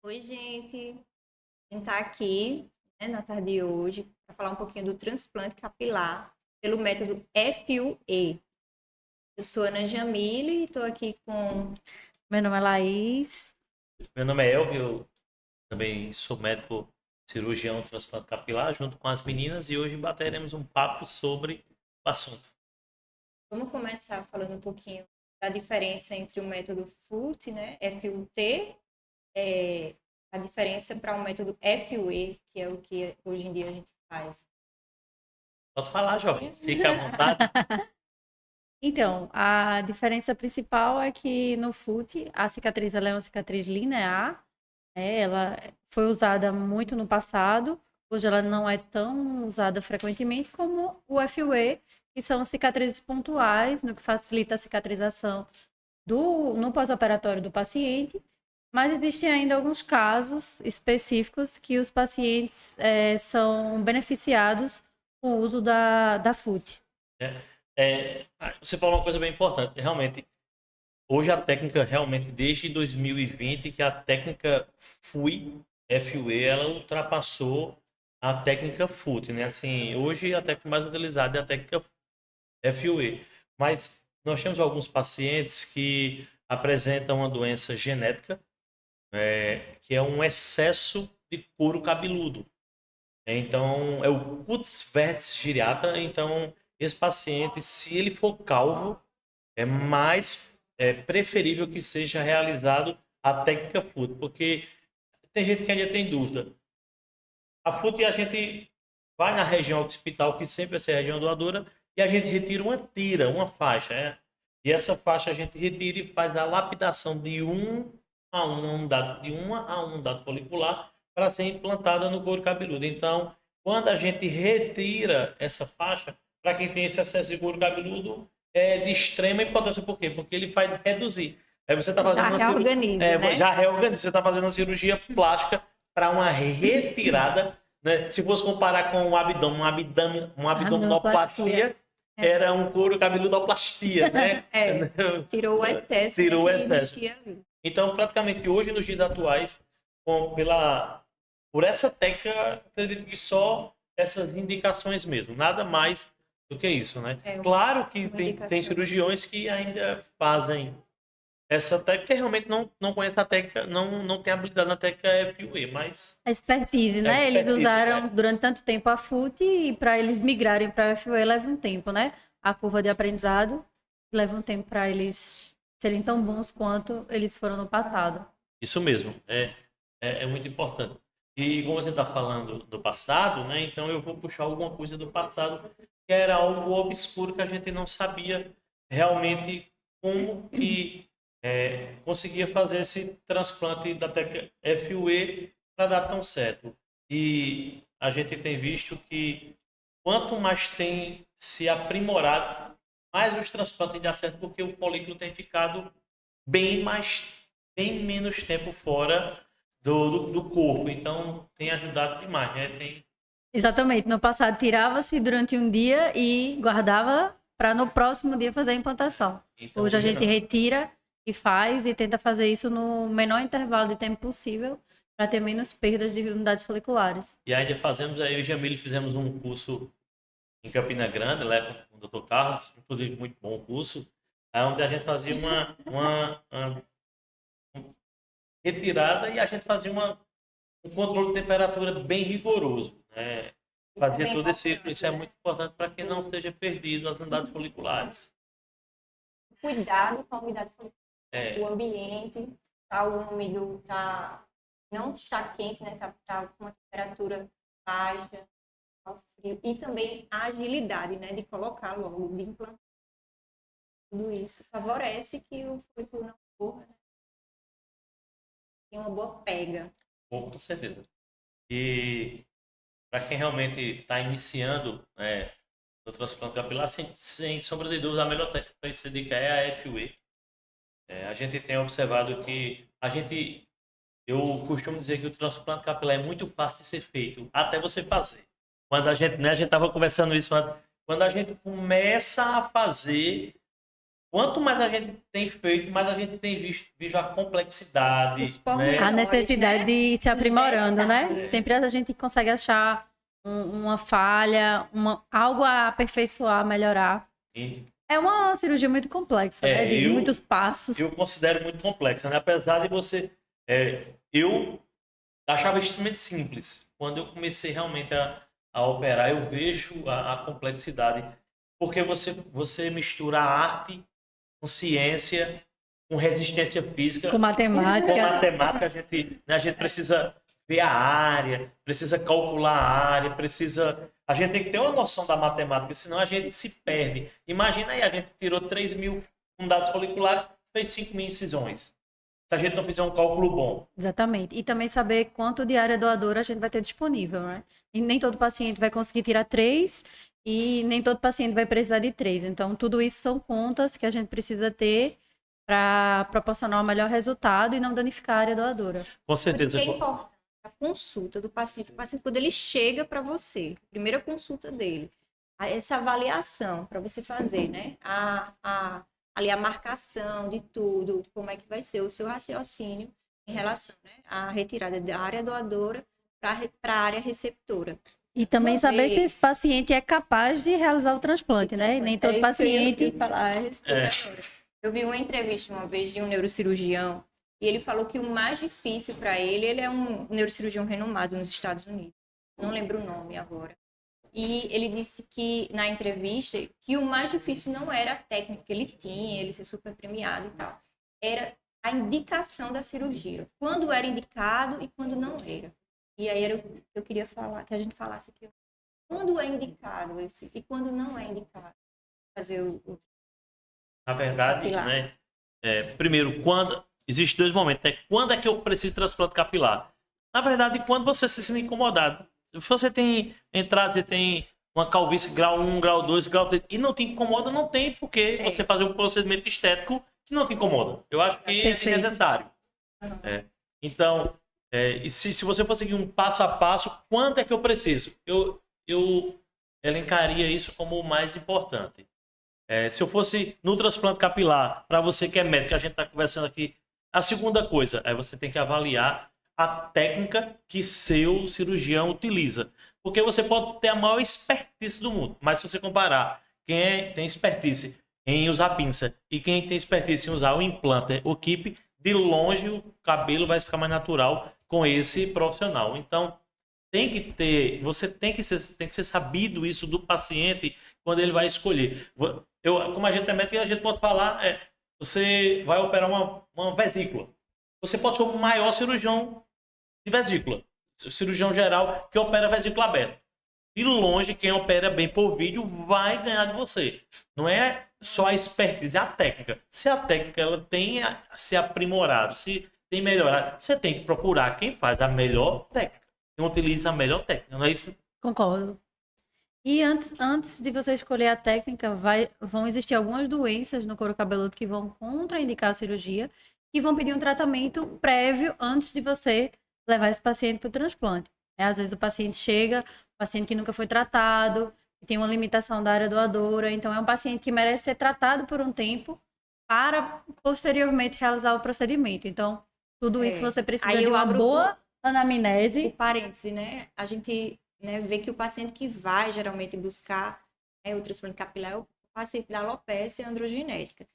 Oi, gente. A gente está aqui, né, na tarde de hoje para falar um pouquinho do transplante capilar pelo método FUE. Eu sou Ana Jamile e estou aqui com... Meu nome é Laís. Meu nome é Elvio, eu também sou médico cirurgião transplante capilar junto com as meninas e hoje bateremos um papo sobre o assunto. Vamos começar falando um pouquinho da diferença entre o método FUT, né, FUT, a diferença para o método FUE, que é o que hoje em dia a gente faz. Pode falar, jovem, fica à vontade. Então, a diferença principal é que no FUT a cicatriz ela é uma cicatriz linear, né? Ela foi usada muito no passado, hoje ela não é tão usada frequentemente como o FUE, que são cicatrizes pontuais, no que facilita a cicatrização no pós-operatório do paciente, mas existem ainda alguns casos específicos que os pacientes são beneficiados com o uso da FUT. Você falou uma coisa bem importante, realmente. Hoje a técnica, realmente, desde 2020, que a técnica FUE, ela ultrapassou a técnica FUT, né? Assim, hoje a técnica mais utilizada é a técnica FUE. Mas nós temos alguns pacientes que apresentam uma doença genética, que é um excesso de couro cabeludo. Então, é o cutis vertis giriata. Então, esse paciente, se ele for calvo, é mais preferível que seja realizado a técnica FUT, porque tem gente que ainda tem dúvida. A FUT, a gente vai na região occipital, que sempre vai ser a região doadora, e a gente retira uma tira, uma faixa. E essa faixa a gente retira e faz a lapidação de uma unidade folicular para ser implantada no couro cabeludo. Então, quando a gente retira essa faixa, para quem tem esse excesso de couro cabeludo, é de extrema importância. Por quê? Porque ele faz reduzir. Aí você está fazendo né? Já reorganiza. Você está fazendo uma cirurgia plástica para uma retirada, né? Se fosse comparar com um abdominoplastia, era um couro cabeludoplastia, né? Tirou o excesso. Tirou o excesso. Então, praticamente hoje, nos dias atuais, por essa técnica, acredito que só essas indicações mesmo, nada mais do que isso, né? Claro que tem cirurgiões que ainda fazem essa técnica, realmente não conhece a técnica, não tem habilidade na técnica FUE, mas... A expertise, né? Eles usaram durante tanto tempo a FUT e para eles migrarem para a FUE leva um tempo, né? A curva de aprendizado leva um tempo para eles serem tão bons quanto eles foram no passado. Isso mesmo, é muito importante. E como você está falando do passado, né? Então eu vou puxar alguma coisa do passado que era algo obscuro que a gente não sabia realmente como que conseguia fazer esse transplante da técnica FUE para dar tão certo. E a gente tem visto que quanto mais tem se aprimorado, mais os transplantes dão certo, porque o folículo tem ficado bem menos tempo fora do corpo. Então, tem ajudado demais, né? Exatamente. No passado, tirava-se durante um dia e guardava para no próximo dia fazer a implantação. Então, hoje a gente retira e faz e tenta fazer isso no menor intervalo de tempo possível para ter menos perdas de unidades foliculares. E ainda fazemos, aí eu e o Jamile fizemos um curso em Campina Grande, lá com o Dr. Carlos, inclusive muito bom curso, onde a gente fazia uma retirada e a gente fazia um controle de temperatura bem rigoroso. Né? Fazia tudo isso é muito importante para que não seja perdido as unidades foliculares. Cuidado com a umidade folicular, o ambiente, tá úmido, não está quente, né? Tá com uma temperatura baixa, ao frio. E também a agilidade, né? De colocar logo, de implantar. Tudo isso favorece que o folículo não corra, né? Tem uma boa pega. Com certeza. E para quem realmente está iniciando, né, o transplante capilar, sem sombra de dúvida, a melhor técnica para se dedicar é a FUE. A gente tem observado que eu costumo dizer que o transplante capilar é muito fácil de ser feito, até você fazer. Quando a gente estava conversando isso antes, quando a gente começa a fazer, quanto mais a gente tem feito, mais a gente tem visto a complexidade, Os né? pormenores, A necessidade né? de ir se aprimorando, né? Detalhes. Sempre a gente consegue achar uma falha, algo a aperfeiçoar, melhorar. E, É uma cirurgia muito complexa, né? De muitos passos. eu considero muito complexa, né? Apesar de você... eu achava extremamente simples. Quando eu comecei realmente a operar, eu vejo a complexidade. Porque você mistura a arte com ciência, com resistência física, Com matemática. com matemática. A gente precisa ver a área, precisa calcular a área, a gente tem que ter uma noção da matemática, senão a gente se perde. Imagina aí, a gente tirou 3.000 unidades foliculares, fez 5.000 incisões. Se a gente não fizer um cálculo bom. Exatamente. E também saber quanto de área doadora a gente vai ter disponível, né? E nem todo paciente vai conseguir tirar 3 e nem todo paciente vai precisar de 3. Então, tudo isso são contas que a gente precisa ter para proporcionar o melhor resultado e não danificar a área doadora. Com certeza. Porque é importante a consulta do paciente. O paciente, quando ele chega para você, a primeira consulta dele, essa avaliação para você fazer, né? Ali a marcação de tudo, como é que vai ser o seu raciocínio em relação, né, à retirada da área doadora para a área receptora. E também Uma saber se vez- esse paciente é capaz de realizar o transplante, né? Nem todo paciente. Eu vi uma entrevista uma vez de um neurocirurgião e ele falou que o mais difícil para ele é um neurocirurgião renomado nos Estados Unidos. Não lembro o nome agora. E ele disse que, na entrevista, que o mais difícil não era a técnica que ele tinha, ele ser super premiado e tal. Era a indicação da cirurgia. Quando era indicado e quando não era. E aí eu queria falar, que a gente falasse aqui. Quando é indicado e quando não é indicado fazer Na verdade, capilar. né? Primeiro, existe 2 momentos, né? Quando é que eu preciso de transplante capilar? Na verdade, quando você se sente incomodado. Se você tem entrada, você tem uma calvície grau 1, grau 2, grau 3, e não te incomoda, não tem porque você fazer um procedimento estético que não te incomoda. Eu acho que é necessário. Então, e se você for seguir um passo a passo, quanto é que eu preciso? Eu elencaria isso como o mais importante. Se eu fosse no transplante capilar, para você que é médico, a gente está conversando aqui, a segunda coisa é você tem que avaliar a técnica que seu cirurgião utiliza. Porque você pode ter a maior expertise do mundo, mas se você comparar quem tem expertise em usar pinça e quem tem expertise em usar o implante, o keep, de longe o cabelo vai ficar mais natural com esse profissional. Então, você tem que ser sabido isso do paciente quando ele vai escolher. Como a gente é médico, a gente pode falar, você vai operar uma vesícula. Você pode ser o maior cirurgião de vesícula, cirurgião geral que opera vesícula aberta. De longe, quem opera bem por vídeo vai ganhar de você. Não é só a expertise, é a técnica. Se a técnica ela tem se aprimorado, se tem melhorado, você tem que procurar quem faz a melhor técnica, quem utiliza a melhor técnica, não é isso? Concordo. E antes de você escolher a técnica, vão existir algumas doenças no couro cabeludo que vão contraindicar a cirurgia e vão pedir um tratamento prévio antes de você levar esse paciente para o transplante. Às vezes o paciente paciente que nunca foi tratado, que tem uma limitação da área doadora, então é um paciente que merece ser tratado por um tempo para posteriormente realizar o procedimento. Então, tudo isso você precisa de uma boa anamnese. O parêntese, né? A gente, né, vê que o paciente que vai geralmente buscar, né, o transplante capilar é o paciente da alopecia androgenética.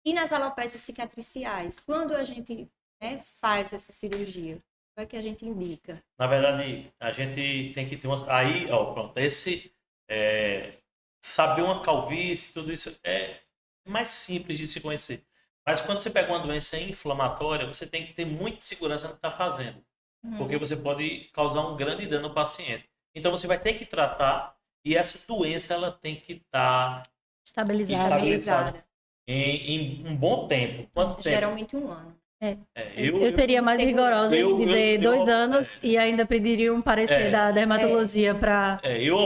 E nas alopécias cicatriciais, quando a gente, né, faz essa cirurgia, o que é que a gente indica? Na verdade, a gente tem que ter aí, ó, pronto, saber uma calvície, tudo isso é mais simples de se conhecer. Mas quando você pega uma doença inflamatória, você tem que ter muita segurança no que está fazendo. Porque você pode causar um grande dano ao paciente. Então você vai ter que tratar e essa doença ela tem que estar Estabilizada. estabilizada em um bom tempo. Quanto tempo? Geralmente 1 ano. Eu seria mais rigorosa em dizer 2 anos e ainda pediria um parecer da dermatologia para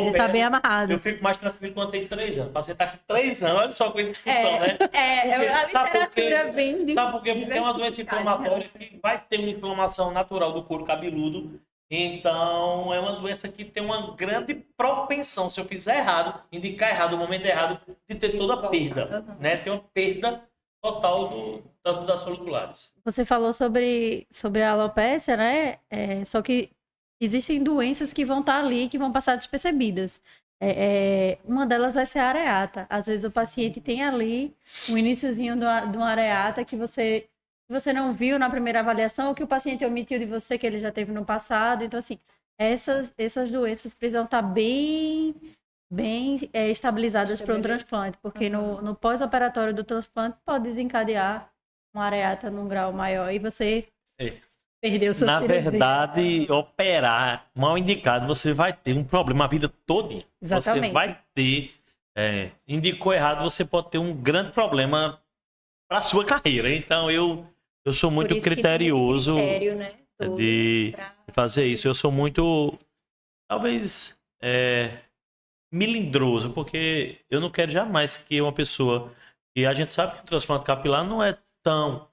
estar bem amarrado. Eu fico mais tranquilo quando tem 3 anos. O paciente tá com 3 anos, olha só com a discussão, né? A literatura vem de... Sabe por quê? Porque é uma doença inflamatória que vai ter uma inflamação natural do couro cabeludo. Então, é uma doença que tem uma grande propensão, se eu fizer errado, indicar errado, no momento errado, de ter toda a perda, né? Tem uma perda total das foliculares. Você falou sobre a alopecia, né? Só que existem doenças que vão estar ali, que vão passar despercebidas. Uma delas vai ser a areata. Às vezes o paciente tem ali um iniciozinho de uma areata que você não viu na primeira avaliação, ou que o paciente omitiu de você, que ele já teve no passado. Então, assim, essas doenças precisam estar bem estabilizadas para um transplante, porque no pós-operatório do transplante pode desencadear uma areata num grau maior e você perdeu sua Na cirurgia. verdade, operar mal indicado, você vai ter um problema a vida toda. Exatamente. Você vai ter, indicou errado, você pode ter um grande problema para a sua carreira. Então, eu sou muito Por isso que tem esse criterioso critério, né, todo de pra- fazer isso. Eu sou muito, talvez, melindroso, porque eu não quero jamais que uma pessoa... E a gente sabe que o transplante capilar não é tão...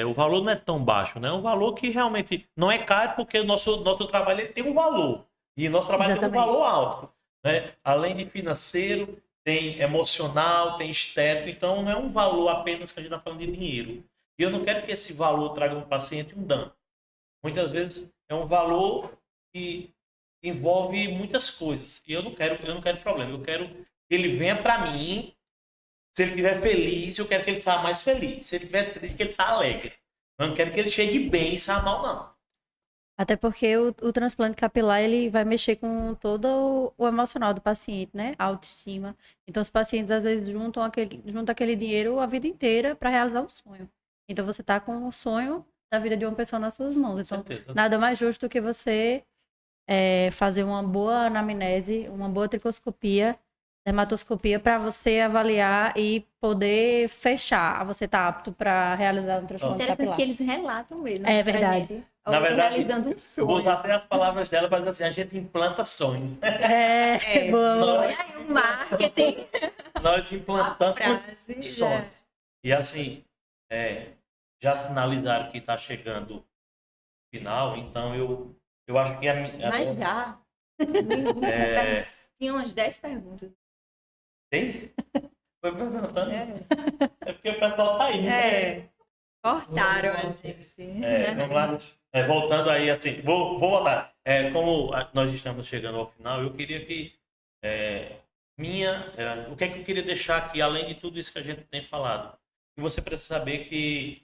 o valor não é tão baixo, né? É um valor que realmente não é caro, porque o nosso trabalho ele tem um valor. E nosso trabalho Exatamente. tem um valor alto, né? Além de financeiro, tem emocional, tem estético. Então, não é um valor apenas que a gente está falando de dinheiro. E eu não quero que esse valor traga no paciente um dano. Muitas vezes é um valor que envolve muitas coisas. E eu não quero problema. Eu quero que ele venha para mim. Se ele estiver feliz, eu quero que ele saia mais feliz. Se ele estiver triste, que ele saia alegre. Eu não quero que ele chegue bem e saia mal, não. Até porque o transplante capilar, ele vai mexer com todo o emocional do paciente, né? A autoestima. Então, os pacientes, às vezes, juntam aquele dinheiro a vida inteira para realizar um sonho. Então, você tá com o sonho da vida de uma pessoa nas suas mãos. Então, certeza. nada mais justo que você fazer uma boa anamnese, uma boa tricoscopia, dermatoscopia, para você avaliar e poder fechar. Você tá apto para realizar um transplante Interessante capilar. que eles relatam mesmo. É pra verdade. gente. Na verdade, realizando um eu vou sonho. usar até as palavras dela para dizer assim, a gente implanta sonhos. Boa. Olha aí o marketing. Nós implantamos frase, sonhos. E assim, já sinalizaram que está chegando o final, então eu acho que Mas já. Tinha umas 10 perguntas. Tem? Foi perguntando. É. É porque o pessoal tá aí, né? Cortaram a gente. Vamos lá. Voltando aí, assim, vou voltar. Como nós estamos chegando ao final, eu queria que o que é que eu queria deixar aqui, além de tudo isso que a gente tem falado? E você precisa saber que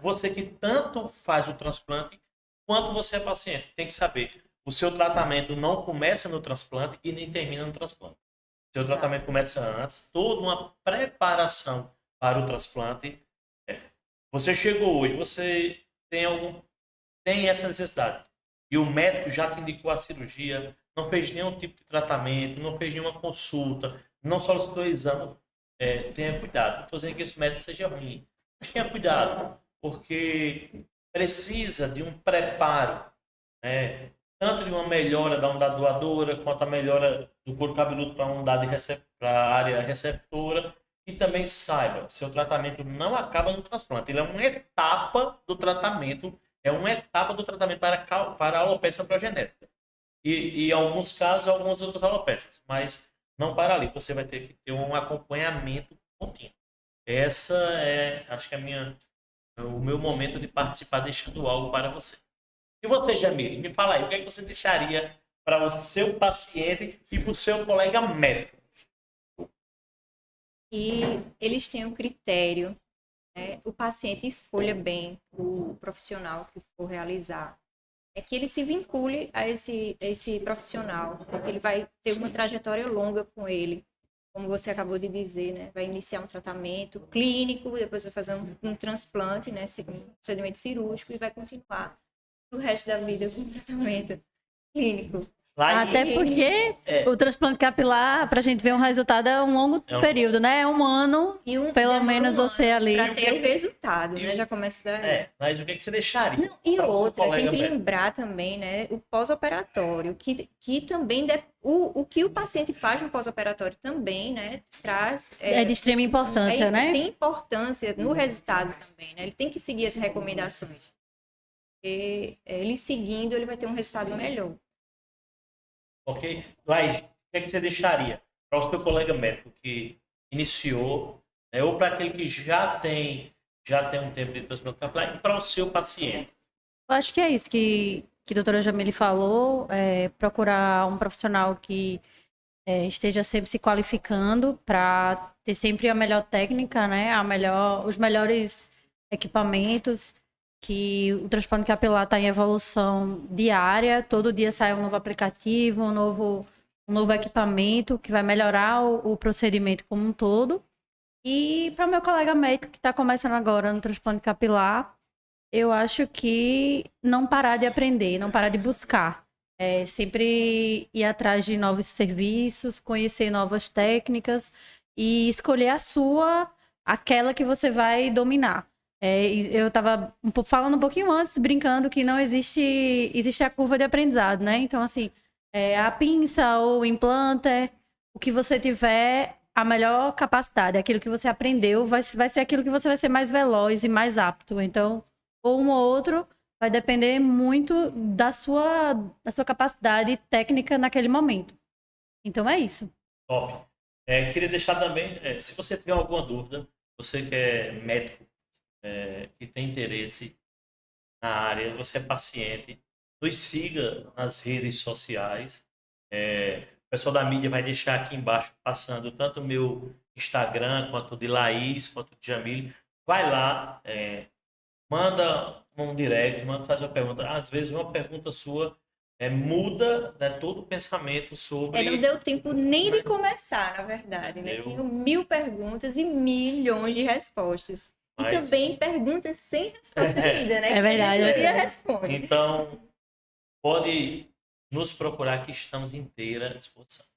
você que tanto faz o transplante, quanto você é paciente, tem que saber. O seu tratamento não começa no transplante e nem termina no transplante. O seu tratamento começa antes, toda uma preparação para o transplante. Você chegou hoje, você tem essa necessidade. E o médico já te indicou a cirurgia, não fez nenhum tipo de tratamento, não fez nenhuma consulta, não solicitou exame. Tenha cuidado. Não estou dizendo que esse médico seja ruim, mas tenha cuidado, porque precisa de um preparo, né? Tanto de uma melhora da unidade doadora, quanto a melhora do couro cabeludo para a unidade para a área receptora. E também saiba, seu tratamento não acaba no transplante. Ele é uma etapa do tratamento, para a alopecia androgenética. E em alguns casos, algumas outras alopecias. Mas não para ali. Você vai ter que ter um acompanhamento contínuo. Essa acho que o meu momento de participar deixando algo para você. E você, Jamile, me fala aí, o que é que você deixaria para o seu paciente e para o seu colega médico? E eles têm um critério, né? O paciente escolha bem o profissional que for realizar. É que ele se vincule a esse profissional, porque ele vai ter uma trajetória longa com ele. como você acabou de dizer, né? Vai iniciar um tratamento clínico, depois vai fazer um transplante, né? Um procedimento cirúrgico e vai continuar o resto da vida com o tratamento clínico. Lá Até em- porque É. o transplante capilar, pra gente ver um resultado, é um longo É um- período, né? É um ano, pelo menos você ali. Para ter o resultado, E né? o- Já começa daí. Mas o que você deixaria? Não, e para um outra, tem colega que médico? lembrar também, né, o pós-operatório, que também, o que o paciente faz no pós-operatório também, né, traz... É de extrema importância, né? Tem importância no resultado também, né, ele tem que seguir as recomendações. Porque ele seguindo, ele vai ter um resultado melhor. Ok? Laís, o que você deixaria para o seu colega médico que iniciou, né, ou para aquele que já tem um tempo de transplante capilar, e para o seu paciente? Eu acho que é isso que a doutora Jamile falou, procurar um profissional que esteja sempre se qualificando para ter sempre a melhor técnica, né? Os melhores equipamentos, que o transplante capilar está em evolução diária, todo dia sai um novo aplicativo, um novo equipamento que vai melhorar o procedimento como um todo. E para o meu colega médico que está começando agora no transplante capilar, eu acho que não parar de aprender, não parar de buscar. Sempre ir atrás de novos serviços, conhecer novas técnicas e escolher aquela que você vai dominar. Eu estava falando um pouquinho antes, brincando, que não existe a curva de aprendizado, né? Então, assim, a pinça ou o implanter, o que você tiver a melhor capacidade, aquilo que você aprendeu, vai ser aquilo que você vai ser mais veloz e mais apto. Então, ou um ou outro, vai depender muito da sua capacidade técnica naquele momento. Então, é isso. Top. Queria deixar também, se você tiver alguma dúvida, você que é médico, que tem interesse na área, você é paciente, nos siga nas redes sociais. O pessoal da mídia vai deixar aqui embaixo passando tanto o meu Instagram, quanto de Laís, quanto de Jamile. Vai lá, manda um direct, faz uma pergunta. Às vezes uma pergunta sua muda, né, todo o pensamento sobre... Não deu tempo nem de começar, na verdade, né? Tinham 1000 perguntas e milhões de respostas. E também perguntas sem resposta ainda, né? É verdade. Que a gente responde. Então, pode nos procurar que estamos inteira à disposição.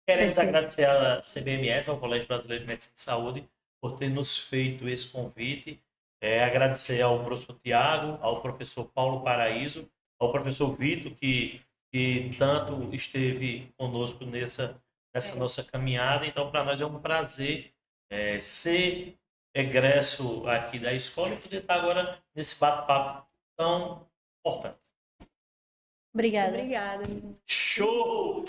Queremos agradecer à CBMS, ao Colégio Brasileiro de Medicina e Saúde, por ter nos feito esse convite. Agradecer ao professor Tiago, ao professor Paulo Paraíso, ao professor Vitor, que tanto esteve conosco nessa nossa caminhada. Então, para nós é um prazer ser egresso aqui da escola e poder estar agora nesse bate-papo tão importante. Obrigada. Show!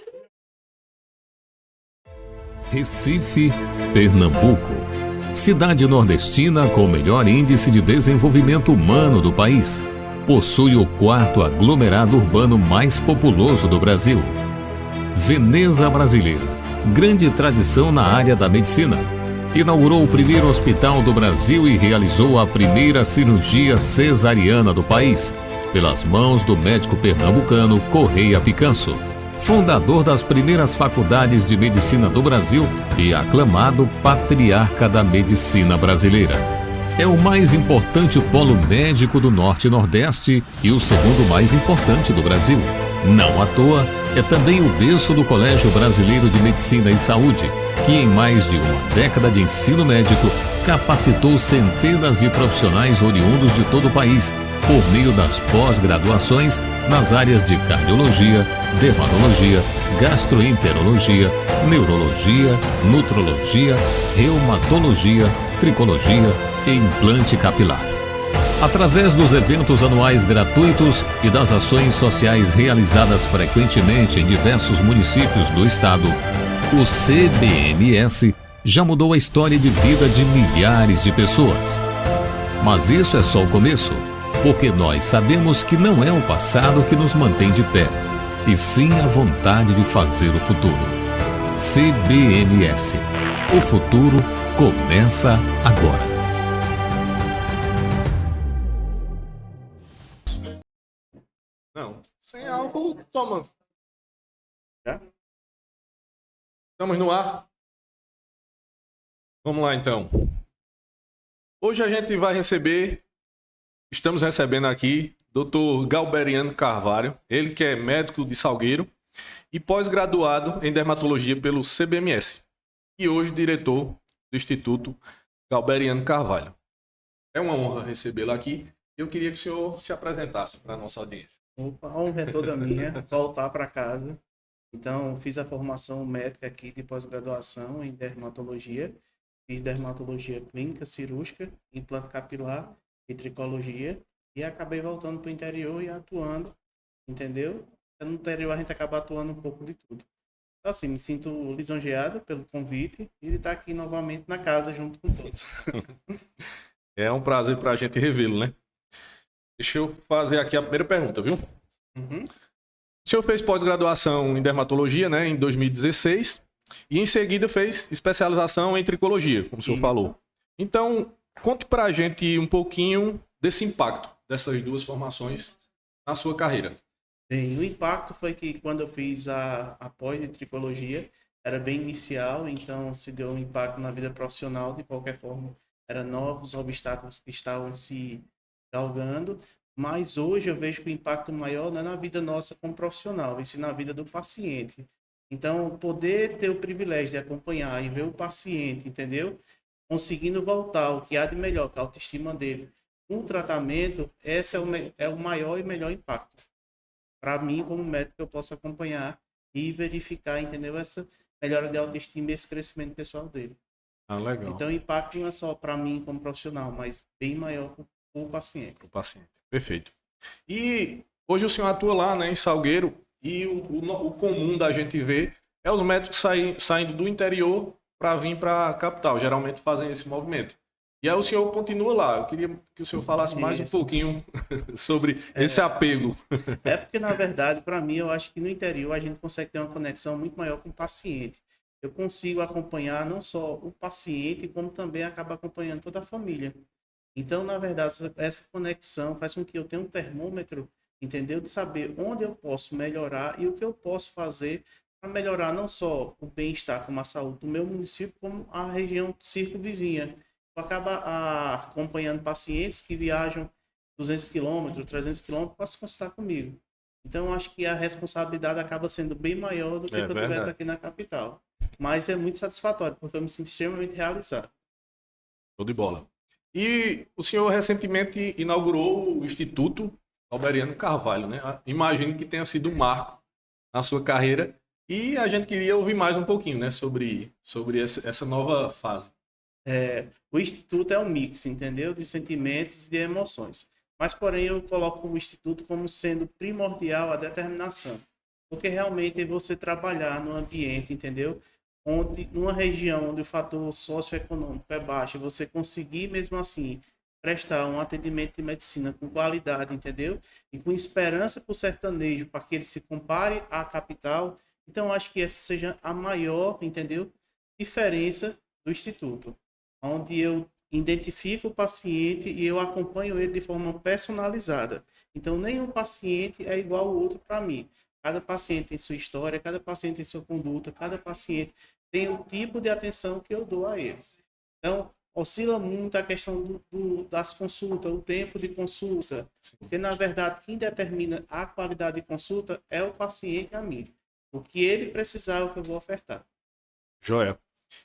Recife, Pernambuco. Cidade nordestina com o melhor índice de desenvolvimento humano do país. Possui o quarto aglomerado urbano mais populoso do Brasil. Veneza Brasileira. Grande tradição na área da medicina. Inaugurou o primeiro hospital do Brasil e realizou a primeira cirurgia cesariana do país, pelas mãos do médico pernambucano Correia Picanso, fundador das primeiras faculdades de medicina do Brasil e aclamado patriarca da medicina brasileira. É o mais importante polo médico do Norte e Nordeste e o segundo mais importante do Brasil. Não à toa, é também o berço do Colégio Brasileiro de Medicina e Saúde, que em mais de uma década de ensino médico capacitou centenas de profissionais oriundos de todo o país, por meio das pós-graduações nas áreas de cardiologia, dermatologia, gastroenterologia, neurologia, nutrologia, reumatologia, tricologia e implante capilar. Através dos eventos anuais gratuitos e das ações sociais realizadas frequentemente em diversos municípios do estado, o CBMS já mudou a história de vida de milhares de pessoas. Mas isso é só o começo, porque nós sabemos que não é o passado que nos mantém de pé, e sim a vontade de fazer o futuro. CBMS. O futuro começa agora. Não, sem álcool, Thomas. Estamos no ar. Vamos lá, então. Hoje a gente vai estamos recebendo aqui Dr. Galberiano Carvalho, ele que é médico de Salgueiro e pós-graduado em dermatologia pelo CBMS e hoje diretor do Instituto Galberiano Carvalho. É uma honra recebê-lo aqui. Eu queria que o senhor se apresentasse para a nossa audiência. Opa, a honra é toda minha voltar para casa. Então, fiz a formação médica aqui de pós-graduação em dermatologia. Fiz dermatologia clínica, cirúrgica, implante capilar e tricologia. E acabei voltando para o interior e atuando, entendeu? No interior a gente acaba atuando um pouco de tudo. Então, assim, me sinto lisonjeado pelo convite e de estar aqui novamente na casa junto com todos. É um prazer para a gente revê-lo, né? Deixa eu fazer aqui a primeira pergunta, viu? Uhum. O senhor fez pós-graduação em dermatologia, né, em 2016, e em seguida fez especialização em tricologia, como o senhor Isso. falou. Então, conte pra gente um pouquinho desse impacto dessas duas formações na sua carreira. Bem, o impacto foi que quando eu fiz a pós de tricologia, era bem inicial, então se deu um impacto na vida profissional de qualquer forma. Eram novos obstáculos que estavam se galgando, mas hoje eu vejo que o impacto maior não é na vida nossa como profissional, e sim na vida do paciente. Então, poder ter o privilégio de acompanhar e ver o paciente, entendeu? Conseguindo voltar o que há de melhor, que é a autoestima dele, com o tratamento, esse é o maior e melhor impacto. Para mim, como médico, eu posso acompanhar e verificar, entendeu? Essa melhora de autoestima e esse crescimento pessoal dele. Ah, legal. Então, o impacto não é só para mim como profissional, mas bem maior para o paciente. O paciente. Perfeito. E hoje o senhor atua lá, né, em Salgueiro, e o comum da gente ver é os médicos saindo do interior para vir para a capital. Geralmente fazem esse movimento. E aí o senhor continua lá. Eu queria que o senhor falasse mais um Isso. pouquinho sobre esse apego. É porque, na verdade, para mim, eu acho que no interior a gente consegue ter uma conexão muito maior com o paciente. Eu consigo acompanhar não só o paciente, como também acaba acompanhando toda a família. Então, na verdade, essa conexão faz com que eu tenha um termômetro, entendeu? De saber onde eu posso melhorar e o que eu posso fazer para melhorar não só o bem-estar como a saúde do meu município, como a região circunvizinha. Eu acabo acompanhando pacientes que viajam 200 quilômetros, 300 quilômetros para se consultar comigo. Então, eu acho que a responsabilidade acaba sendo bem maior do que se eu estivesse verdade. aqui na capital. Mas é muito satisfatório, porque eu me sinto extremamente realizado. Show de bola. E o senhor recentemente inaugurou o Instituto Galberiano Carvalho, né? Imagino que tenha sido um marco na sua carreira e a gente queria ouvir mais um pouquinho, né, sobre essa nova fase. O Instituto é um mix, entendeu? De sentimentos e de emoções. Mas, porém, eu coloco o Instituto como sendo primordial a determinação. Porque realmente é você trabalhar no ambiente, entendeu? Onde, numa região onde o fator socioeconômico é baixo, você conseguir mesmo assim prestar um atendimento de medicina com qualidade, entendeu? E com esperança para o sertanejo, para que ele se compare à capital. Então, acho que essa seja a maior, entendeu? Diferença do Instituto, onde eu identifico o paciente e eu acompanho ele de forma personalizada. Então, nenhum paciente é igual ao outro para mim. Cada paciente tem sua história, cada paciente tem sua conduta, cada paciente tem o tipo de atenção que eu dou a ele. Então, oscila muito a questão das consultas, o tempo de consulta. Porque, na verdade, quem determina a qualidade de consulta é o paciente e a mim. O que ele precisar é o que eu vou ofertar. Joia.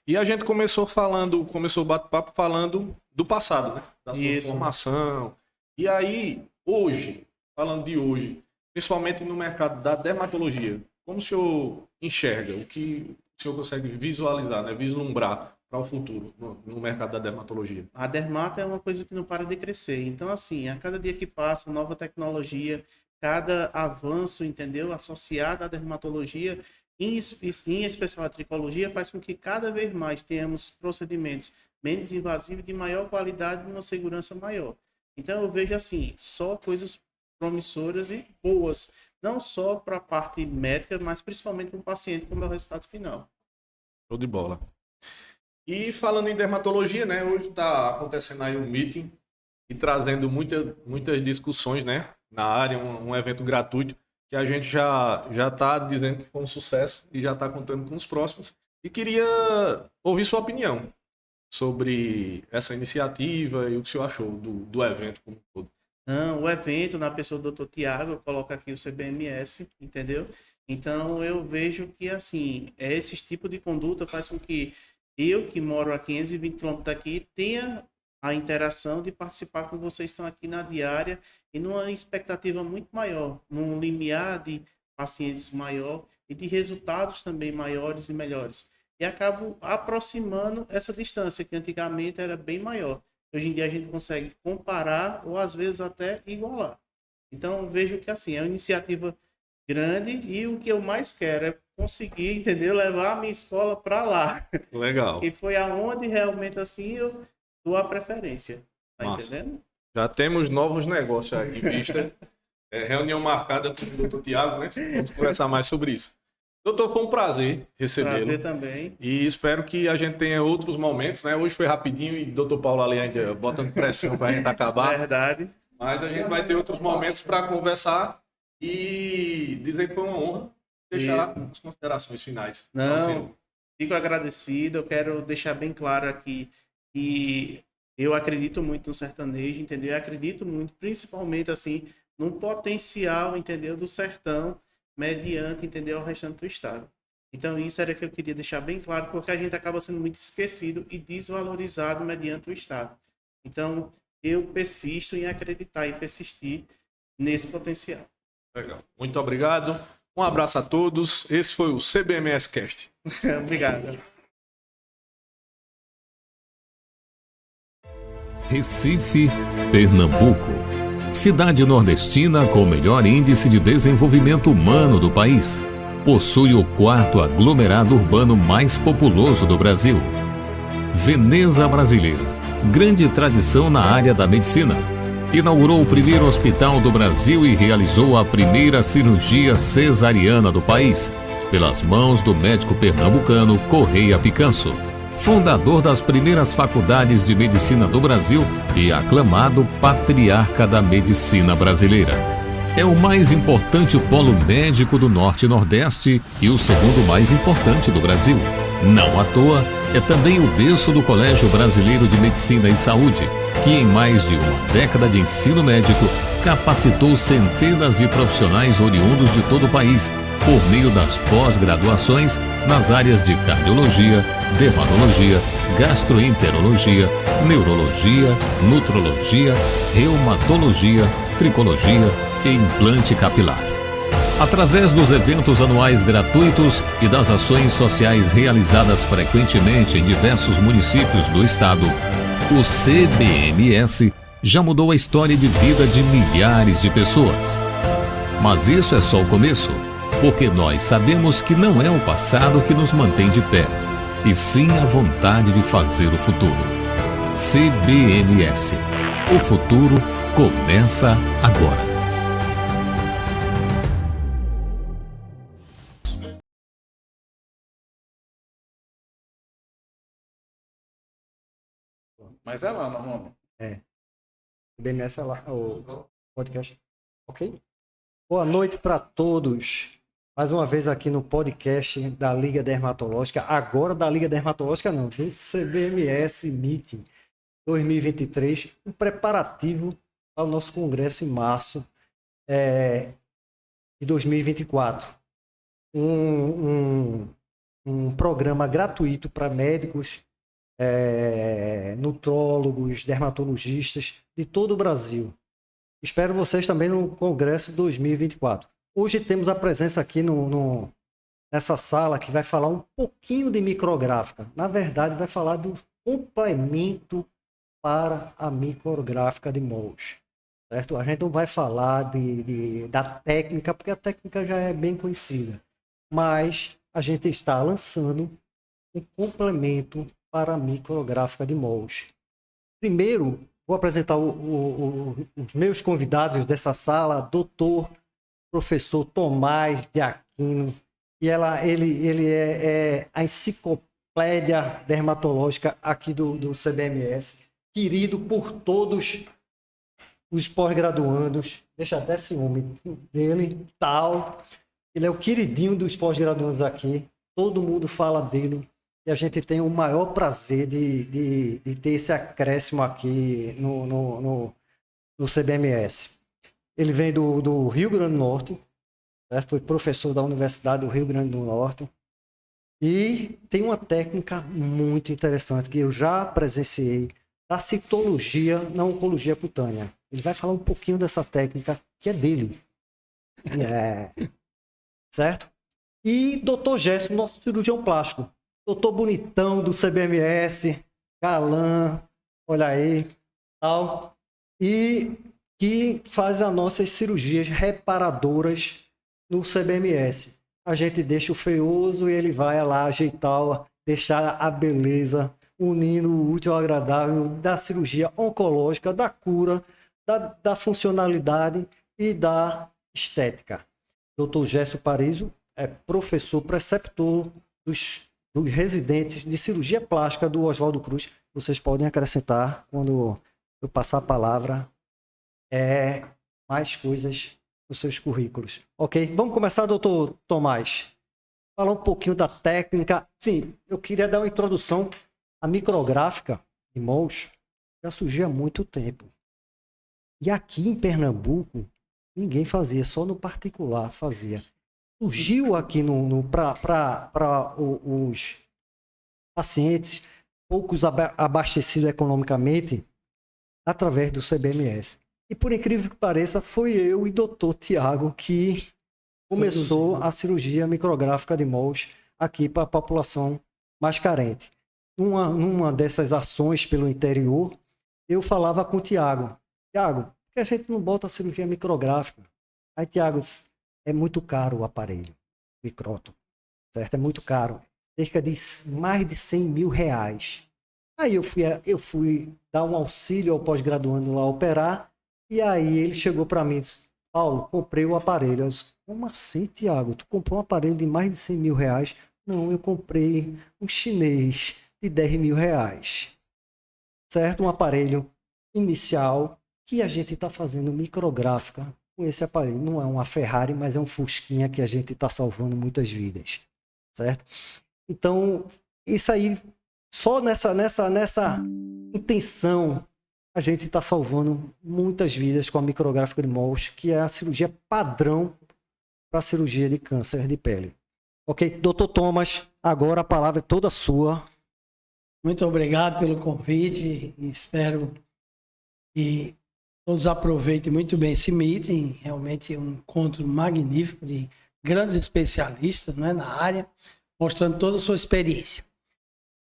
E a gente começou o bate-papo falando do passado, né? Da sua Isso. formação. E aí, hoje, falando de hoje, principalmente no mercado da dermatologia, como o senhor enxerga, o que o senhor consegue visualizar, né? Vislumbrar para o futuro no mercado da dermatologia? A dermata é uma coisa que não para de crescer. Então, assim, a cada dia que passa, nova tecnologia, cada avanço, entendeu? Associado à dermatologia, em especial a tricologia, faz com que cada vez mais tenhamos procedimentos menos invasivos, de maior qualidade e uma segurança maior. Então, eu vejo, assim, só coisas promissoras e boas, não só para a parte médica, mas principalmente para o paciente, como é o resultado final. Show de bola. E falando em dermatologia, né? Hoje está acontecendo aí um meeting e trazendo muitas discussões, né? Na área, um evento gratuito que a gente já está dizendo que foi um sucesso e já está contando com os próximos. E queria ouvir sua opinião. sobre essa iniciativa e o que o senhor achou do evento como um todo. Não, o evento, na pessoa do Dr. Tiago, eu coloco aqui o CBMS, entendeu? Então, eu vejo que, assim, esse tipo de conduta faz com que eu, que moro a 520 km daqui, tenha a interação de participar com vocês que estão aqui na diária e numa expectativa muito maior, num limiar de pacientes maior e de resultados também maiores e melhores. E acabo aproximando essa distância, que antigamente era bem maior. Hoje em dia a gente consegue comparar ou às vezes até igualar. Então vejo que assim, é uma iniciativa grande e o que eu mais quero é conseguir, entendeu? Levar a minha escola para lá. Legal. Que foi aonde realmente assim eu dou a preferência. Tá Massa. entendendo? Já temos novos negócios aí em vista. Reunião marcada com o Dr. Tiago, né? Vamos conversar mais sobre isso. Doutor, foi um prazer recebê-lo. Prazer também. E espero que a gente tenha outros momentos, né? Hoje foi rapidinho e Dr. Paulo ali ainda botando pressão para a gente acabar. Verdade. Mas a gente vai ter outros momentos para conversar e dizer que foi uma honra deixar as considerações finais. Não, fico agradecido. Eu quero deixar bem claro aqui que eu acredito muito no sertanejo, entendeu? Eu acredito muito, principalmente assim, no potencial, entendeu, do sertão mediante, entendeu, o restante do estado. Então isso era que eu queria deixar bem claro, porque a gente acaba sendo muito esquecido e desvalorizado mediante o estado. Então eu persisto em acreditar e persistir nesse potencial. Legal. Muito obrigado. Um abraço a todos. Esse foi o CBMS Cast. Obrigado. Recife, Pernambuco. Cidade nordestina com o melhor índice de desenvolvimento humano do país. Possui o 4º aglomerado urbano mais populoso do Brasil. Veneza Brasileira. Grande tradição na área da medicina. Inaugurou o primeiro hospital do Brasil e realizou a primeira cirurgia cesariana do país, pelas mãos do médico pernambucano Correia Picanso. Fundador das primeiras faculdades de medicina do Brasil e aclamado patriarca da medicina brasileira. É o mais importante polo médico do Norte e Nordeste e o segundo mais importante do Brasil. Não à toa, é também o berço do Colégio Brasileiro de Medicina e Saúde, que em mais de uma década de ensino médico capacitou centenas de profissionais oriundos de todo o país por meio das pós-graduações nas áreas de cardiologia, dermatologia, gastroenterologia, neurologia, nutrologia, reumatologia, tricologia e implante capilar. Através dos eventos anuais gratuitos e das ações sociais realizadas frequentemente em diversos municípios do estado, o CBMS já mudou a história de vida de milhares de pessoas. Mas isso é só o começo, porque nós sabemos que não é o passado que nos mantém de pé, e sim a vontade de fazer o futuro. CBMS. O futuro começa agora. Mas é lá, normalmente. BMS é lá, o podcast. Ok? Boa noite para todos. Mais uma vez aqui no podcast da Liga Dermatológica. Agora da Liga Dermatológica não, do CBMS Meeting 2023. Um preparativo ao nosso congresso em março de 2024. Um programa gratuito para médicos, nutrólogos, dermatologistas de todo o Brasil. Espero vocês também no Congresso 2024. Hoje temos a presença aqui nessa sala que vai falar um pouquinho de micrográfica. Na verdade, vai falar do complemento para a micrográfica de Mohs. Certo? A gente não vai falar da técnica, porque a técnica já é bem conhecida. Mas a gente está lançando um complemento para a micrográfica de Mohs. Primeiro, vou apresentar os meus convidados dessa sala, doutor, professor Tomás de Aquino, e ele é a enciclopédia dermatológica aqui do CBMS, querido por todos os pós-graduandos. Deixa até ciúme dele, tal. Ele é o queridinho dos pós-graduandos aqui, todo mundo fala dele. e a gente tem o maior prazer de ter esse acréscimo aqui no CBMS. Ele vem do Rio Grande do Norte, né? Foi professor da Universidade do Rio Grande do Norte. E tem uma técnica muito interessante que eu já presenciei, da citologia na oncologia cutânea. Ele vai falar um pouquinho dessa técnica que é dele. Certo? E Dr. Gerson, nosso cirurgião plástico. Doutor bonitão do CBMS, galã, olha aí, tal. E que faz as nossas cirurgias reparadoras no CBMS. A gente deixa o feioso e ele vai lá ajeitar, deixar a beleza, unindo o útil ao agradável da cirurgia oncológica, da cura, da funcionalidade e da estética. Dr. Gerson Parizo é professor preceptor dos residentes de cirurgia plástica do Oswaldo Cruz. Vocês podem acrescentar quando eu passar a palavra mais coisas nos seus currículos. Ok? Vamos começar, doutor Tomás. Falar um pouquinho da técnica. Sim, eu queria dar uma introdução. A micrográfica de mãos já surgiu há muito tempo. E aqui em Pernambuco, ninguém fazia, só no particular fazia. Surgiu aqui para os pacientes poucos abastecidos economicamente através do CBMS. E por incrível que pareça, foi eu e doutor Tiago que começou a cirurgia micrográfica de mãos aqui para a população mais carente. Numa dessas ações pelo interior, eu falava com o Tiago, por que a gente não bota a cirurgia micrográfica? Aí Tiago disse, é muito caro o aparelho, micróton, certo? É muito caro, cerca de mais de 100 mil reais. Aí eu fui dar um auxílio ao pós-graduando lá operar, e aí ele chegou para mim e disse, Paulo, comprei o aparelho. Eu disse, como assim, Tiago? Tu comprou um aparelho de mais de 100 mil reais? Não, eu comprei um chinês de 10 mil reais. Certo? Um aparelho inicial que a gente está fazendo micrográfica com esse aparelho. Não é uma Ferrari, mas é um Fusquinha que a gente está salvando muitas vidas. Certo? Então, isso aí, só nessa intenção, a gente está salvando muitas vidas com a micrográfica de Mohs, que é a cirurgia padrão para a cirurgia de câncer de pele. Ok? Doutor Thomas, agora a palavra é toda sua. Muito obrigado pelo convite e espero que todos aproveitem muito bem esse meeting. Realmente é um encontro magnífico de grandes especialistas, não é, na área, mostrando toda a sua experiência.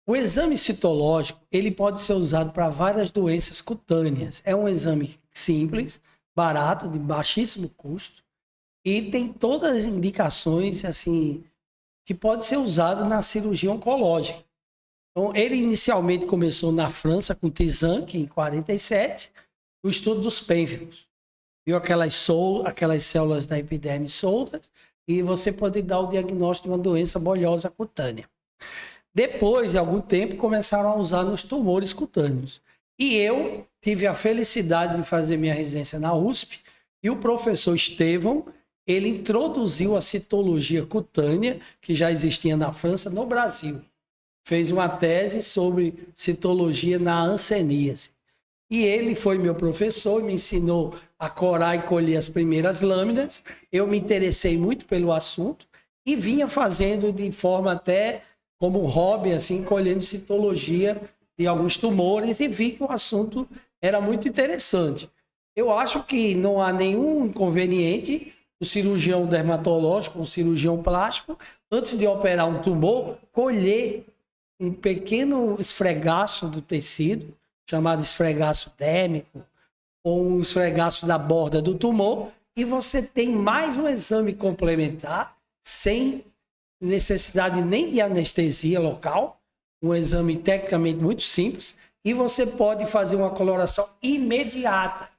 O exame citológico, ele pode ser usado para várias doenças cutâneas. É um exame simples, barato, de baixíssimo custo e tem todas as indicações assim que pode ser usado na cirurgia oncológica. Então, ele inicialmente começou na França com Tizanque, em 47, o estudo dos pênfilos. Viu aquelas células da epiderme soltas e você pode dar o diagnóstico de uma doença bolhosa cutânea. Depois de algum tempo, começaram a usar nos tumores cutâneos. E eu tive a felicidade de fazer minha residência na USP e o professor Estevão, ele introduziu a citologia cutânea, que já existia na França, no Brasil. Fez uma tese sobre citologia na hanseníase. E ele foi meu professor, me ensinou a corar e colher as primeiras lâminas. Eu me interessei muito pelo assunto e vinha fazendo de forma até como hobby, assim, colhendo citologia de alguns tumores e vi que o assunto era muito interessante. Eu acho que não há nenhum inconveniente o cirurgião dermatológico, o cirurgião plástico, antes de operar um tumor, colher um pequeno esfregaço do tecido, chamado esfregaço dérmico, ou um esfregaço da borda do tumor, e você tem mais um exame complementar, sem necessidade nem de anestesia local, um exame tecnicamente muito simples, e você pode fazer uma coloração imediata.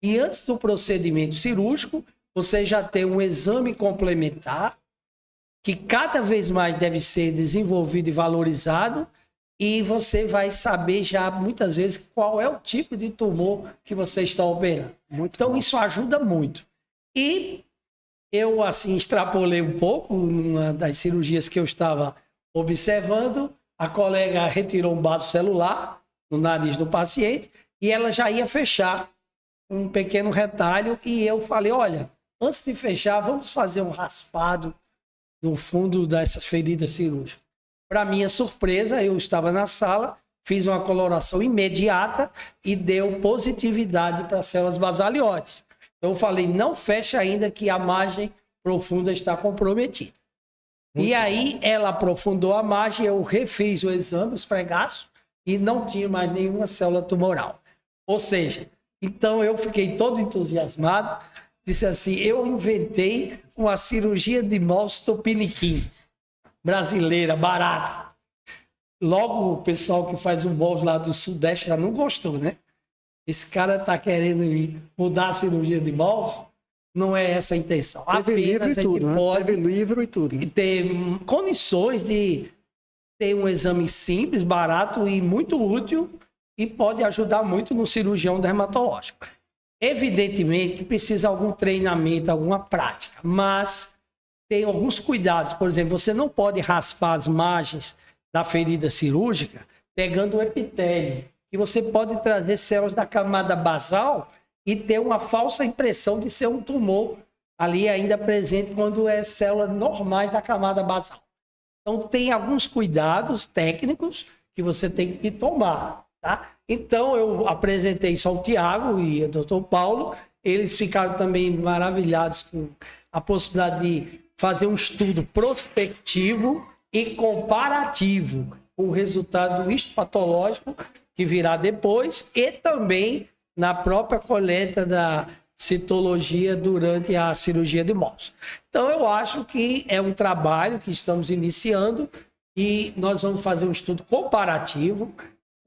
E antes do procedimento cirúrgico, você já tem um exame complementar, que cada vez mais deve ser desenvolvido e valorizado, e você vai saber já, muitas vezes, qual é o tipo de tumor que você está operando. Então, bom. Isso ajuda muito. E eu, assim, extrapolei um pouco numa das cirurgias que eu estava observando. a colega retirou um vaso celular no nariz do paciente e ela já ia fechar um pequeno retalho e eu falei, olha, antes de fechar, vamos fazer um raspado no fundo dessas feridas cirúrgicas. Para minha surpresa, eu estava na sala, fiz uma coloração imediata e deu positividade para as células basalióticas. Então eu falei, não fecha ainda que a margem profunda está comprometida. E aí ela aprofundou a margem, eu refiz o exame, os fregaços, e não tinha mais nenhuma célula tumoral. Ou seja, então eu fiquei todo entusiasmado, disse assim, eu inventei uma cirurgia de Mohs tupiniquim, brasileira, barata. Logo o pessoal que faz o Mohs lá do Sudeste já não gostou, né? Esse cara tá querendo mudar a cirurgia de Mohs, não é essa a intenção. Teve livro e tudo, né? pode Teve livro e tudo. ter condições de ter um exame simples, barato e muito útil e pode ajudar muito no cirurgião dermatológico. Evidentemente que precisa algum treinamento, alguma prática, mas tem alguns cuidados. Por exemplo, você não pode raspar as margens da ferida cirúrgica pegando o epitélio, e você pode trazer células da camada basal e ter uma falsa impressão de ser um tumor ali ainda presente quando é células normais da camada basal. Então, tem alguns cuidados técnicos que você tem que tomar, tá? Então, eu apresentei isso ao Tiago e ao Dr. Paulo. Eles ficaram também maravilhados com a possibilidade de fazer um estudo prospectivo e comparativo com o resultado histopatológico que virá depois e também na própria coleta da citologia durante a cirurgia de Mohs. Então, eu acho que é um trabalho que estamos iniciando e nós vamos fazer um estudo comparativo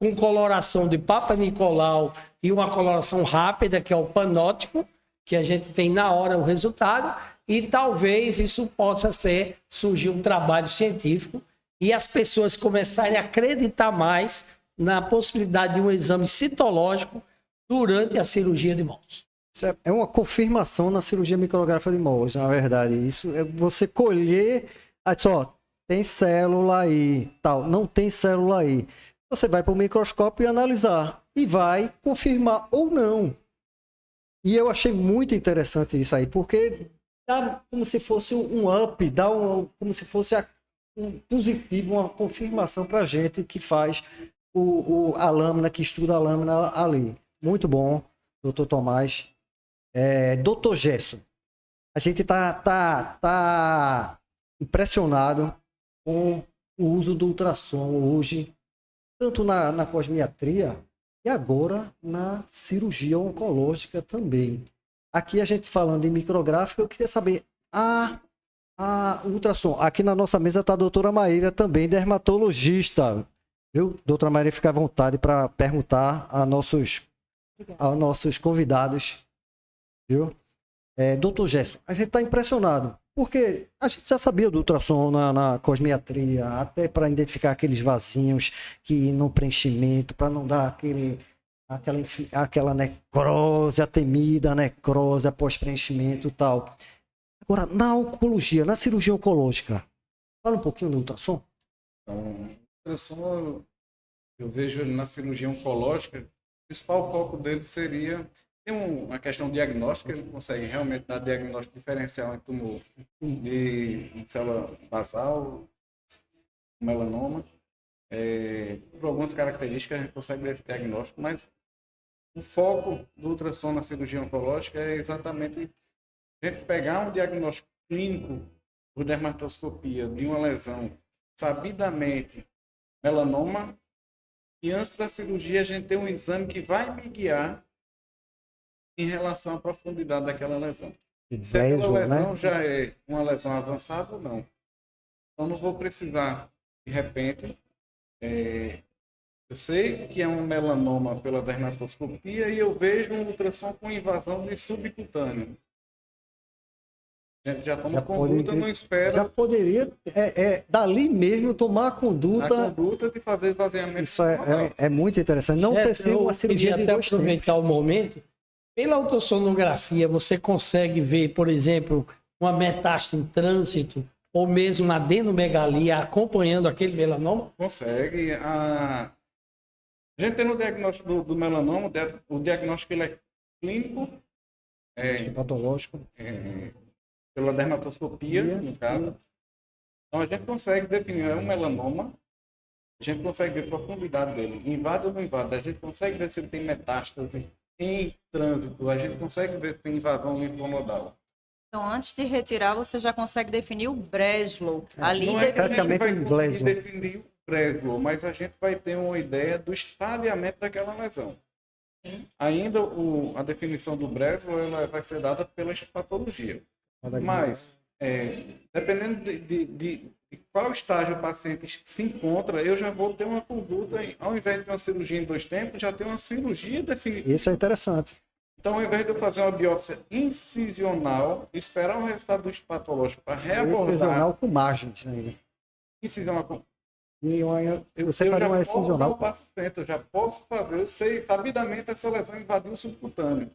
com coloração de Papa Nicolau e uma coloração rápida, que é o panótico, que a gente tem na hora o resultado, e talvez isso possa surgir um trabalho científico e as pessoas começarem a acreditar mais na possibilidade de um exame citológico durante a cirurgia de Mohs. Isso é uma confirmação na cirurgia micrográfica de Mohs, na verdade. Isso é você colher, ó, tem célula aí, tal, não tem célula aí. Você vai para o microscópio e analisar e vai confirmar ou não. E eu achei muito interessante isso aí, porque dá como se fosse um up, como se fosse um positivo, uma confirmação para a gente que faz a lâmina, que estuda a lâmina ali. Muito bom, doutor Tomás. Doutor Gerson, a gente tá impressionado com o uso do ultrassom hoje, tanto na cosmiatria e agora na cirurgia oncológica também. Aqui a gente falando em micrográfica, eu queria saber o ultrassom. Aqui na nossa mesa está a doutora Maíra, também dermatologista. Viu? Doutora Maíra, fica à vontade para perguntar a nossos convidados. Viu? Doutor Gerson, a gente está impressionado, porque a gente já sabia do ultrassom na cosmiatria, até para identificar aqueles vasinhos que no preenchimento, para não dar aquela necrose, a temida necrose após preenchimento e tal. Agora, na oncologia, na cirurgia oncológica, fala um pouquinho do ultrassom. Então, o ultrassom, eu vejo ele na cirurgia oncológica, o principal foco dele seria... Tem uma questão diagnóstica, ele consegue realmente dar diagnóstico diferencial em tumor de célula basal, melanoma. Por algumas características a gente consegue dar esse diagnóstico, mas o foco do ultrassom na cirurgia oncológica é exatamente a gente pegar um diagnóstico clínico por dermatoscopia de uma lesão sabidamente melanoma e antes da cirurgia a gente tem um exame que vai me guiar em relação à profundidade daquela lesão. Se aquela lesão já é uma lesão avançada ou não. Então não vou precisar, de repente, eu sei que é um melanoma pela dermatoscopia e eu vejo um ultrassom com invasão de subcutâneo. A gente já toma conduta, não espera. Já poderia, dali mesmo, tomar a conduta. A conduta de fazer esvaziamento. Isso é muito interessante. Não precisa uma cirurgia de até dois aproveitar o momento. Pela ultrassonografia, você consegue ver, por exemplo, uma metástase em trânsito ou mesmo adenomegalia acompanhando aquele melanoma? Consegue. A gente tem no diagnóstico do melanoma, o diagnóstico ele é clínico, Patológico. pela dermatoscopia, no caso. Então a gente consegue definir, é um melanoma, a gente consegue ver a profundidade dele, invade ou não invade, a gente consegue ver se ele tem metástase em trânsito, a gente consegue ver se tem invasão linfonodal. Então, antes de retirar, você já consegue definir o Breslow. Ali Não é que a gente praticamente vai um conseguir Breslow. definir o Breslow, mas a gente vai ter uma ideia do estadiamento daquela lesão. Ainda a definição do Breslow ela vai ser dada pela histopatologia. Mas, dependendo de qual estágio o paciente se encontra, eu já vou ter uma conduta, ao invés de ter uma cirurgia em 2 tempos, já ter uma cirurgia definitiva. Isso é interessante. Então, ao invés de eu fazer uma biópsia incisional, esperar o resultado do histopatológico para reabordar... Incisional com margens ainda. Incisional. Você faria uma incisional. Eu passo frente, eu já posso fazer, eu sei, sabidamente essa lesão invadiu o subcutâneo.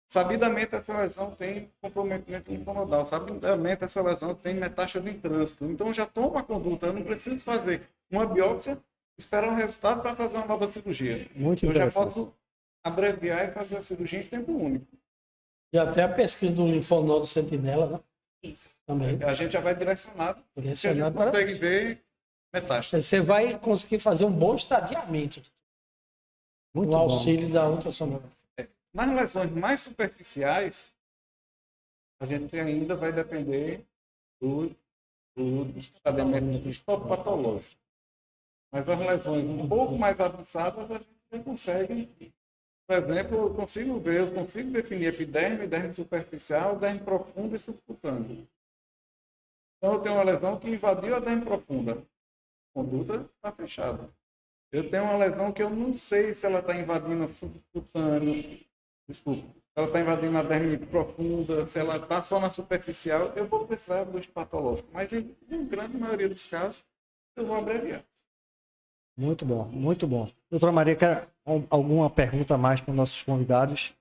Sabidamente essa lesão tem comprometimento linfonodal. Sabidamente essa lesão tem metástase em trânsito. Então eu já tomo a conduta, eu não preciso fazer uma biópsia, esperar o resultado para fazer uma nova cirurgia. Muito Eu já interessante. posso abreviar e fazer a cirurgia em tempo único. E até a pesquisa do linfonodo sentinela, né? Isso. Também. A gente já vai direcionado, porque a gente Direcionado para- consegue ver metástase. Você vai conseguir fazer um bom estadiamento Muito no bom. auxílio da ultrassonografia. Nas lesões mais superficiais, a gente ainda vai depender do estadiamento histopatológico. Mas as lesões um pouco mais avançadas, a gente já consegue. Por exemplo, eu consigo definir epiderme, derme superficial, derme profunda e subcutâneo. Então, eu tenho uma lesão que invadiu a derme profunda. A conduta está fechada. Eu tenho uma lesão que eu não sei se ela está invadindo a subcutâneo. Desculpa. Se ela está invadindo a derme profunda, se ela está só na superficial, eu vou precisar do patológico. Mas, em grande maioria dos casos, eu vou abreviar. Muito bom, muito bom. Doutora Maria, quer alguma pergunta a mais para os nossos convidados?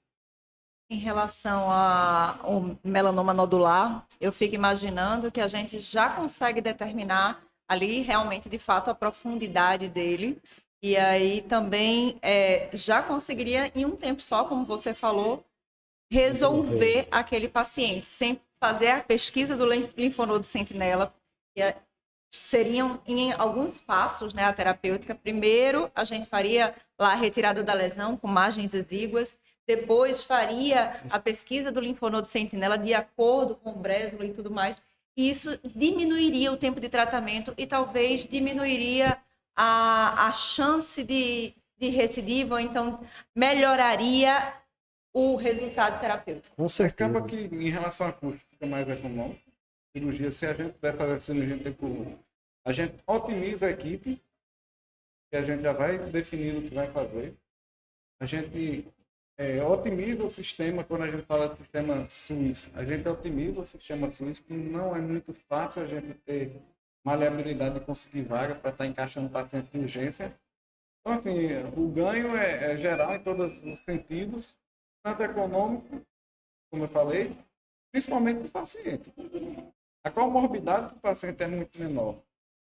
Em relação ao melanoma nodular, eu fico imaginando que a gente já consegue determinar ali realmente, de fato, a profundidade dele. E aí também já conseguiria, em um tempo só, como você falou, resolver aquele paciente, sem fazer a pesquisa do linfonodo sentinela. Seriam em alguns passos, né, a terapêutica. Primeiro, a gente faria lá a retirada da lesão com margens exíguas. Depois, faria a pesquisa do linfonodo sentinela de acordo com o Breslow e tudo mais. E isso diminuiria o tempo de tratamento e talvez diminuiria a chance de recidiva, ou então melhoraria o resultado terapêutico. Com certeza. Acaba que, em relação a custo, fica mais econômico. Cirurgia, se a gente puder fazer a cirurgia em tempo, a gente otimiza a equipe, que a gente já vai definindo o que vai fazer. A gente otimiza o sistema, quando a gente fala de sistema SUS, a gente otimiza o sistema SUS, que não é muito fácil a gente ter maleabilidade de conseguir vaga para estar encaixando o paciente de urgência. Então, assim, o ganho é geral em todos os sentidos, tanto econômico, como eu falei, principalmente do paciente. A comorbidade do paciente é muito menor.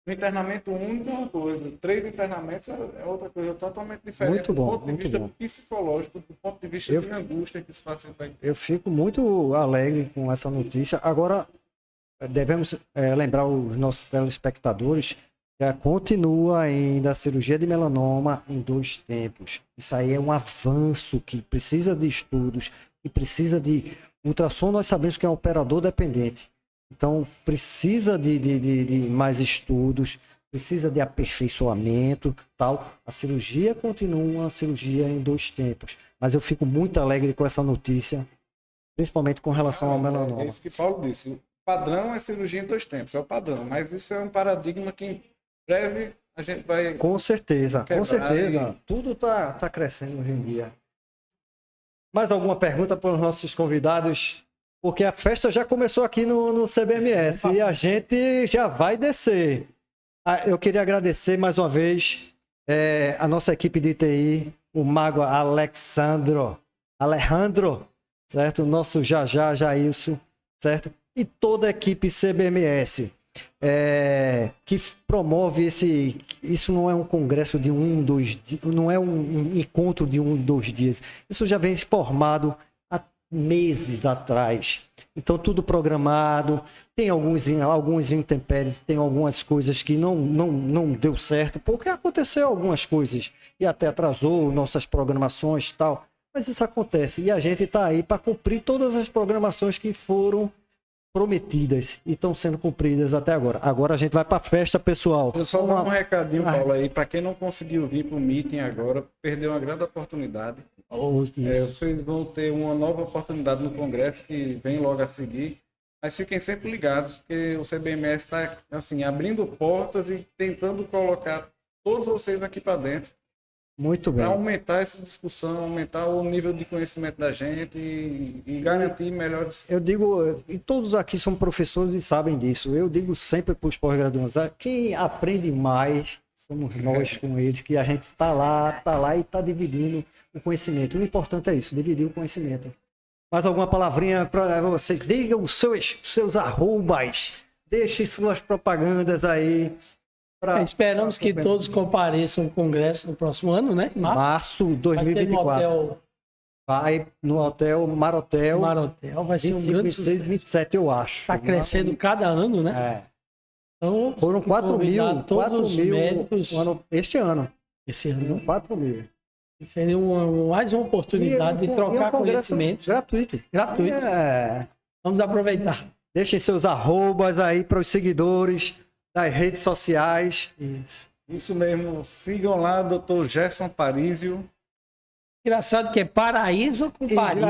O internamento único é uma coisa, 3 internamentos é outra coisa totalmente diferente. Muito bom, do ponto de muito vista bom. psicológico, do ponto de vista de angústia que esse paciente vai ter. Eu fico muito alegre com essa notícia. Agora, devemos lembrar os nossos telespectadores que continua ainda a cirurgia de melanoma em 2 tempos. Isso aí é um avanço que precisa de estudos, que precisa de ultrassom. Nós sabemos que é um operador dependente. Então, precisa de mais estudos, precisa de aperfeiçoamento, tal. A cirurgia continua uma cirurgia em 2 tempos. Mas eu fico muito alegre com essa notícia, principalmente com relação ao melanoma. É isso que Paulo disse. O padrão é cirurgia em 2 tempos, é o padrão. Mas isso é um paradigma que em breve a gente vai... Com certeza, com quebrar certeza. e- Tudo tá crescendo hoje em dia. Mais alguma pergunta para os nossos convidados? Porque a festa já começou aqui no CBMS e a gente já vai descer. Eu queria agradecer mais uma vez a nossa equipe de TI, o mago Alejandro, certo? O nosso Jailson, certo? e toda a equipe CBMS que promove isso não é um congresso de 2 dias, não é um encontro de 2 dias. Isso já vem formado há meses atrás. Então, tudo programado, tem alguns intempéries, tem algumas coisas que não deu certo, porque aconteceu algumas coisas e até atrasou nossas programações e tal. Mas isso acontece e a gente está aí para cumprir todas as programações que foram prometidas e estão sendo cumpridas até agora. Agora a gente vai para a festa, pessoal. Eu só dar um recadinho, Paulo, aí, para quem não conseguiu vir para o meeting agora, perdeu uma grande oportunidade. Vocês vão ter uma nova oportunidade no Congresso que vem logo a seguir. Mas fiquem sempre ligados, porque o CBMS está assim, abrindo portas e tentando colocar todos vocês aqui para dentro. Muito bem. Para aumentar essa discussão, aumentar o nível de conhecimento da gente e garantir melhores... Eu digo, e todos aqui são professores e sabem disso, eu digo sempre para os pós-graduandos, quem aprende mais somos nós com eles, que a gente está lá e está dividindo o conhecimento. O importante é isso, dividir o conhecimento. Mais alguma palavrinha para vocês? Digam os seus arrobas, deixem suas propagandas aí. Esperamos que todos compareçam ao Congresso no próximo ano, né? Março 2024. Vai no hotel Marotel. Vai ser 25, um grande 26 e 27, eu acho. Está crescendo cada ano, né? Então, foram 4 mil médicos este ano. Esse ano. 4 mil. Seria mais uma oportunidade de trocar conhecimento. Gratuito. Vamos aproveitar. Deixem seus arrobas aí para os seguidores das redes sociais. Isso mesmo. Sigam lá, Dr. Gerson Parísio. Engraçado que é paraíso com Paris.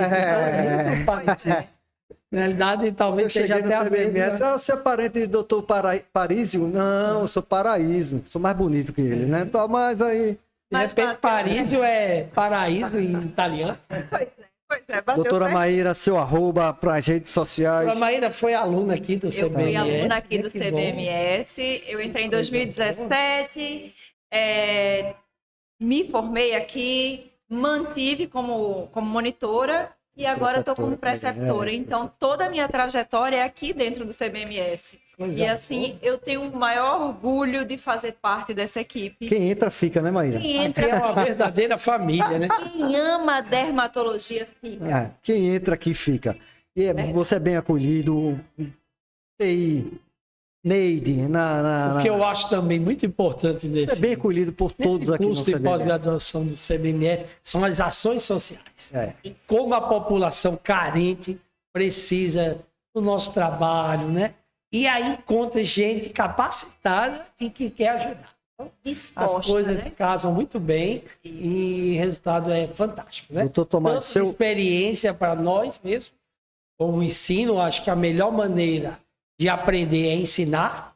Na realidade, talvez seja até a mesma. Você é parente do Dr. Parísio? Não, eu sou Paraíso. Sou mais bonito que ele, né? Então, mas aí... De repente, Parísio é paraíso em italiano. Pois é, bateu Doutora certo. Maíra, seu arroba para as redes sociais. Doutora Maíra foi aluna aqui do CBMS. Eu fui aluna aqui do Que CBMS. Eu entrei em 2017, me formei aqui, mantive como monitora e agora estou como preceptora. Então, toda a minha trajetória é aqui dentro do CBMS. E assim, eu tenho o maior orgulho de fazer parte dessa equipe. Quem entra, fica, né, Maíra? Quem entra, é uma verdadeira família, né? Quem ama a dermatologia fica. Quem entra aqui fica. E você é bem acolhido. TI, Neide, O que eu acho também muito importante você é bem acolhido por todos aqui no curso de CBMS. pós-graduação do CBMS são as ações sociais. Como a população carente precisa do nosso trabalho, né? E aí encontra gente capacitada e que quer ajudar. Então, Disposta, as coisas né? casam muito bem e o resultado é fantástico, né? Doutor Tomás, Tanto de experiência para nós mesmo, como ensino, acho que a melhor maneira de aprender é ensinar.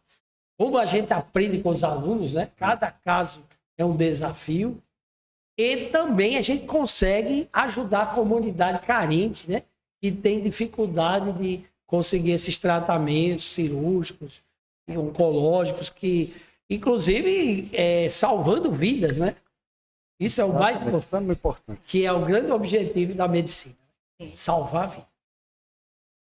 Como a gente aprende com os alunos, né? Cada caso é um desafio. E também a gente consegue ajudar a comunidade carente, né? Que tem dificuldade de conseguir esses tratamentos cirúrgicos e oncológicos, que, inclusive, salvando vidas, né? Isso é o mais importante. Que é o grande objetivo da medicina. Salvar vidas.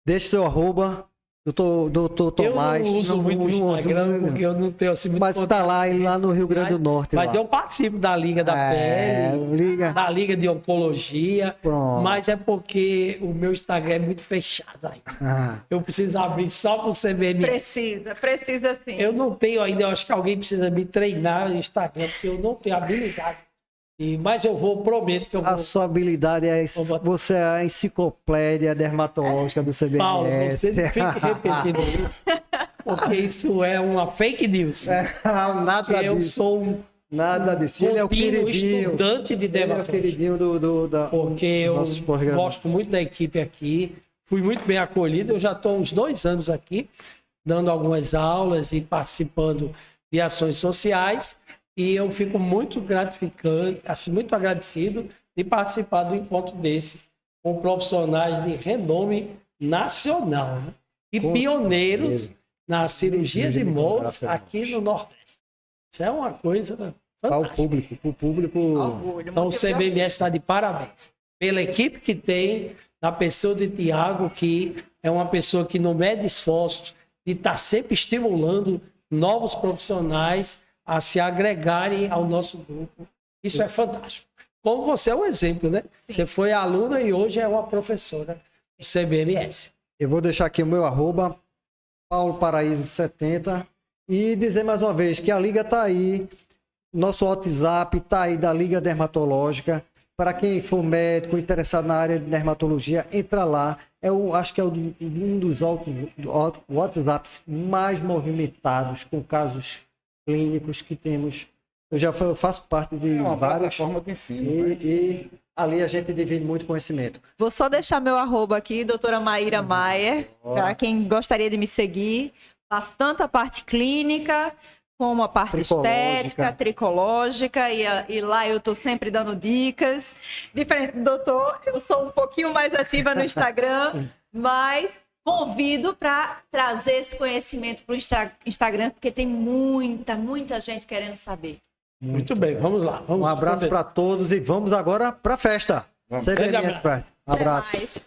Deixe seu arroba, doutor Tomás. Eu não uso muito o Instagram, porque eu não tenho assim muito Mas está lá no Rio Grande do Norte. Mas lá. eu participo da Liga da Pele, da Liga de Oncologia. Pronto. Mas é porque o meu Instagram é muito fechado ainda. Eu preciso abrir só para o CBMS. Precisa sim. Eu não tenho ainda, eu acho que alguém precisa me treinar no Instagram, porque eu não tenho habilidade. Mas eu prometo que eu vou. A sua habilidade você é a enciclopédia dermatológica do CBMS. Paulo, você não fique repetindo isso, porque isso é uma fake news. Nada eu disso. sou Nada disso. Ele é o queridinho. Estudante de dermatologia. Ele é o queridinho porque eu gosto muito da equipe aqui. Fui muito bem acolhido. Eu já estou há uns 2 anos aqui, dando algumas aulas e participando de ações sociais. E eu fico muito gratificante, assim, muito agradecido de participar do encontro desse com profissionais de renome nacional, né? E pioneiros na cirurgia de moldes aqui no Nordeste. Isso é uma coisa fantástica. Para o público. Orgulho, então o CBMS está de parabéns pela equipe que tem, na pessoa de Tiago, que é uma pessoa que não mede esforços de estar sempre estimulando novos profissionais a se agregarem ao nosso grupo. Isso é fantástico. Como você é um exemplo, né? Você foi aluna e hoje é uma professora do CBMS. Eu vou deixar aqui o meu @, Paulo Paraíso 70, e dizer mais uma vez que a Liga está aí, nosso WhatsApp está aí da Liga Dermatológica. Para quem for médico, interessado na área de dermatologia, entra lá. Acho que é um dos WhatsApps mais movimentados com casos clínicos que temos. Eu faço parte de uma vários. plataforma de ensino. E ali a gente divide muito conhecimento. Vou só deixar meu @ aqui, doutora Maíra Maier, para quem gostaria de me seguir. Faço tanto a parte clínica, como a parte estética, tricológica, e lá eu estou sempre dando dicas. Diferente do doutor, eu sou um pouquinho mais ativa no Instagram, mas convido para trazer esse conhecimento para o Instagram, porque tem muita gente querendo saber. Muito bem, vamos lá. Um abraço para todos e vamos agora para a festa. Vamos. CBMS Pride. Um abraço. Até mais.